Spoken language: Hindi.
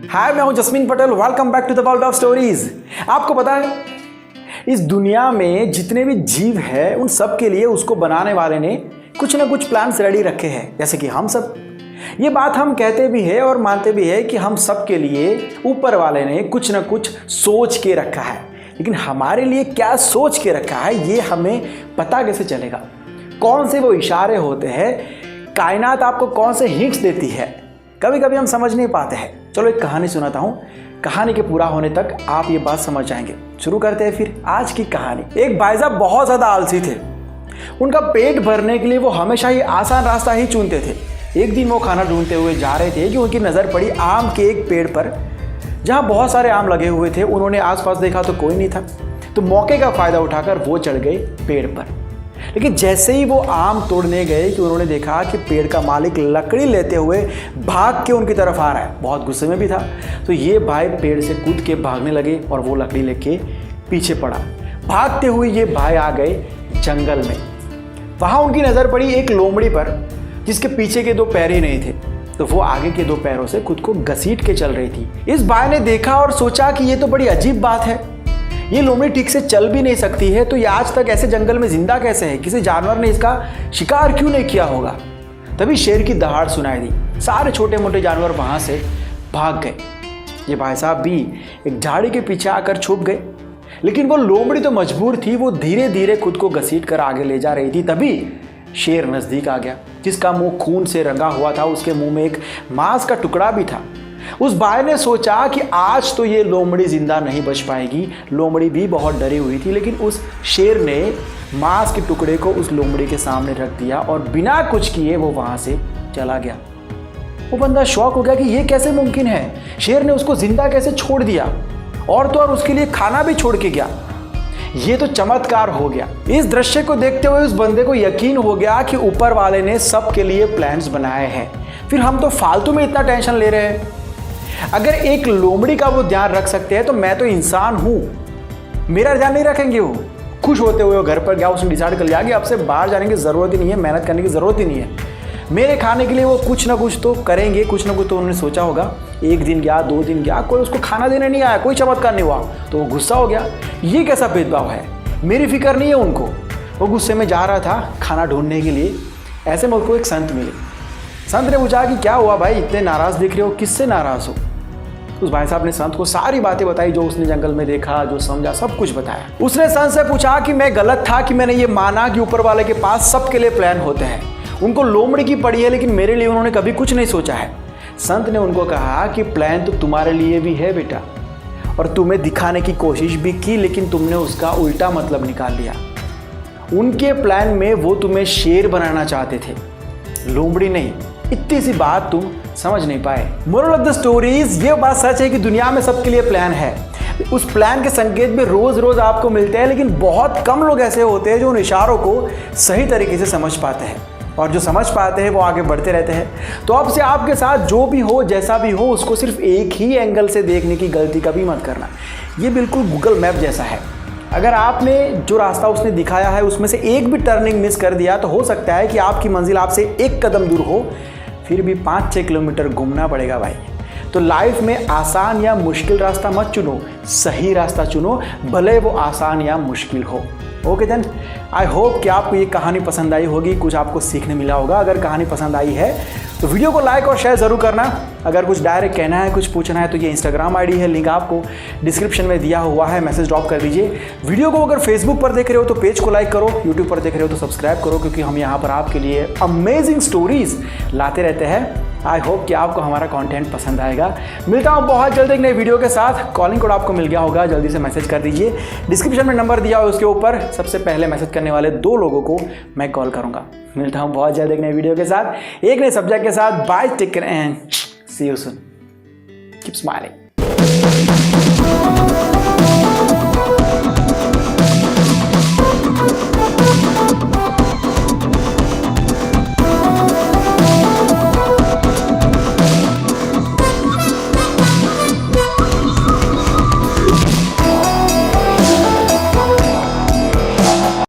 हाय, मैं हूं Jasmine Patel. Welcome back to the world of stories. आपको पता है, इस दुनिया में जितने भी जीव है उन सब के लिए उसको बनाने वाले ने कुछ ना कुछ प्लान्स रेडी रखे हैं। जैसे कि हम सब, ये बात हम कहते भी है और मानते भी है कि हम सब के लिए ऊपर वाले ने कुछ ना कुछ सोच के रखा है। लेकिन हमारे लिए क्या सोच के रखा है ये हमें पता कैसे चलेगा? कौन से वो इशारे होते हैं, कायनात आपको कौन से हिंट्स देती है, कभी कभी हम समझ नहीं पाते हैं। चलो एक कहानी सुनाता हूँ, कहानी के पूरा होने तक आप ये बात समझ जाएंगे। शुरू करते हैं फिर आज की कहानी। एक भाई साहब बहुत ज़्यादा आलसी थे। उनका पेट भरने के लिए वो हमेशा ही आसान रास्ता ही चुनते थे। एक दिन वो खाना ढूंढते हुए जा रहे थे कि उनकी नज़र पड़ी आम के एक पेड़ पर, जहाँ बहुत सारे आम लगे हुए थे। उन्होंने आसपास देखा तो कोई नहीं था, तो मौके का फ़ायदा उठाकर वो चढ़ गए पेड़ पर। लेकिन जैसे ही वो आम तोड़ने गए कि उन्होंने देखा कि पेड़ का मालिक लकड़ी लेते हुए भाग के उनकी तरफ आ रहा है। बहुत गुस्से में भी था, तो ये भाई पेड़ से कूद के भागने लगे और वो लकड़ी लेके पीछे पड़ा। भागते हुए ये भाई आ गए जंगल में। वहाँ उनकी नज़र पड़ी एक लोमड़ी पर, जिसके पीछे के दो पैर ही नहीं थे, तो वो आगे के दो पैरों से खुद को घसीट के चल रही थी। इस भाई ने देखा और सोचा कि ये तो बड़ी अजीब बात है, ये लोमड़ी ठीक से चल भी नहीं सकती है, तो ये आज तक ऐसे जंगल में जिंदा कैसे है? किसी जानवर ने इसका शिकार क्यों नहीं किया होगा? तभी शेर की दहाड़ सुनाई दी। सारे छोटे मोटे जानवर वहां से भाग गए। ये भाई साहब भी एक झाड़ी के पीछे आकर छुप गए। लेकिन वो लोमड़ी तो मजबूर थी, वो धीरे धीरे खुद को घसीट कर आगे ले जा रही थी। तभी शेर नजदीक आ गया, जिसका मुंह खून से रंगा हुआ था। उसके मुंह में एक मांस का टुकड़ा भी था। उस भाई ने सोचा कि आज तो ये लोमड़ी जिंदा नहीं बच पाएगी। लोमड़ी भी बहुत डरी हुई थी, लेकिन उस शेर ने मांस के टुकड़े को उस लोमड़ी के सामने रख दिया और बिना कुछ किए वो वहां से चला गया। वो बंदा शॉक हो गया कि ये कैसे मुमकिन है, शेर ने उसको जिंदा कैसे छोड़ दिया, और तो और उसके लिए खाना भी छोड़ के गया। ये तो चमत्कार हो गया। इस दृश्य को देखते हुए उस बंदे को यकीन हो गया कि ऊपर वाले ने सबके लिए प्लान्स बनाए हैं, फिर हम तो फालतू में इतना टेंशन ले रहे हैं। अगर एक लोमड़ी का वो ध्यान रख सकते हैं तो मैं तो इंसान हूं, मेरा ध्यान नहीं रखेंगे? वो खुश होते हुए वो घर पर गया। उसने डिसाइड कर लिया कि अब से बाहर जाने की ज़रूरत ही नहीं है, मेहनत करने की ज़रूरत ही नहीं है। मेरे खाने के लिए वो कुछ ना कुछ तो करेंगे, कुछ ना कुछ तो उन्होंने सोचा होगा। एक दिन गया, 2 दिन गया, कोई उसको खाना देने नहीं आया, कोई चमत्कार नहीं हुआ, तो वो गुस्सा हो गया। ये कैसा भेदभाव है, मेरी फिक्र नहीं है उनको। वो गुस्से में जा रहा था खाना ढूंढने के लिए। ऐसे में उसको एक संत मिले। संत ने पूछा कि क्या हुआ भाई, इतने नाराज़ दिख रहे हो, किससे नाराज़ हो? उस भाई साहब ने संत को सारी बातें बताई, जो उसने जंगल में देखा, जो समझा, सब कुछ बताया। उसने संत से पूछा कि मैं गलत था कि मैंने ये माना कि ऊपर वाले के पास सबके लिए प्लान होते हैं। उनको लोमड़ी की पड़ी है, लेकिन मेरे लिए उन्होंने कभी कुछ नहीं सोचा है। संत ने उनको कहा कि प्लान तो तुम्हारे लिए भी है बेटा, और तुम्हें दिखाने की कोशिश भी की, लेकिन तुमने उसका उल्टा मतलब निकाल लिया। उनके प्लान में वो तुम्हें शेर बनाना चाहते थे, लोमड़ी नहीं। इतनी सी बात तुम समझ नहीं पाए। मोरल ऑफ द स्टोरीज, ये बात सच है कि दुनिया में सबके लिए प्लान है। उस प्लान के संकेत भी रोज रोज आपको मिलते हैं, लेकिन बहुत कम लोग ऐसे होते हैं जो उन इशारों को सही तरीके से समझ पाते हैं, और जो समझ पाते हैं वो आगे बढ़ते रहते हैं। तो अब से आपके साथ जो भी हो, जैसा भी हो, उसको सिर्फ एक ही एंगल से देखने की गलती कभी मत करना। ये बिल्कुल गूगल मैप जैसा है। अगर आपने जो रास्ता उसने दिखाया है उसमें से एक भी टर्निंग मिस कर दिया तो हो सकता है कि आपकी मंजिल आपसे एक कदम दूर हो, फिर भी 5-6 किलोमीटर घूमना पड़ेगा भाई। तो लाइफ में आसान या मुश्किल रास्ता मत चुनो, सही रास्ता चुनो, भले वो आसान या मुश्किल हो। ओके देन, आई होप कि आपको ये कहानी पसंद आई होगी, कुछ आपको सीखने मिला होगा। अगर कहानी पसंद आई है तो वीडियो को लाइक और शेयर ज़रूर करना। अगर कुछ डायरेक्ट कहना है, कुछ पूछना है, तो ये इंस्टाग्राम आईडी है, लिंक आपको डिस्क्रिप्शन में दिया हुआ है, मैसेज ड्रॉप कर दीजिए। वीडियो को अगर फेसबुक पर देख रहे हो तो पेज को लाइक करो, यूट्यूब पर देख रहे हो तो सब्सक्राइब करो, क्योंकि हम यहाँ पर आपके लिए अमेजिंग स्टोरीज लाते रहते हैं। आई होप कि आपको हमारा कंटेंट पसंद आएगा। मिलता हूँ बहुत जल्द एक नई वीडियो के साथ। कॉलिंग कोड आपको मिल गया होगा, जल्दी से मैसेज कर दीजिए। डिस्क्रिप्शन में नंबर दिया हो, उसके ऊपर सबसे पहले मैसेज करने वाले 2 लोगों को मैं कॉल करूँगा। मिलता हूँ बहुत जल्द एक नई वीडियो के साथ, एक नए सब्जेक्ट के साथ। Bye, take care and see you soon. Keep smiling.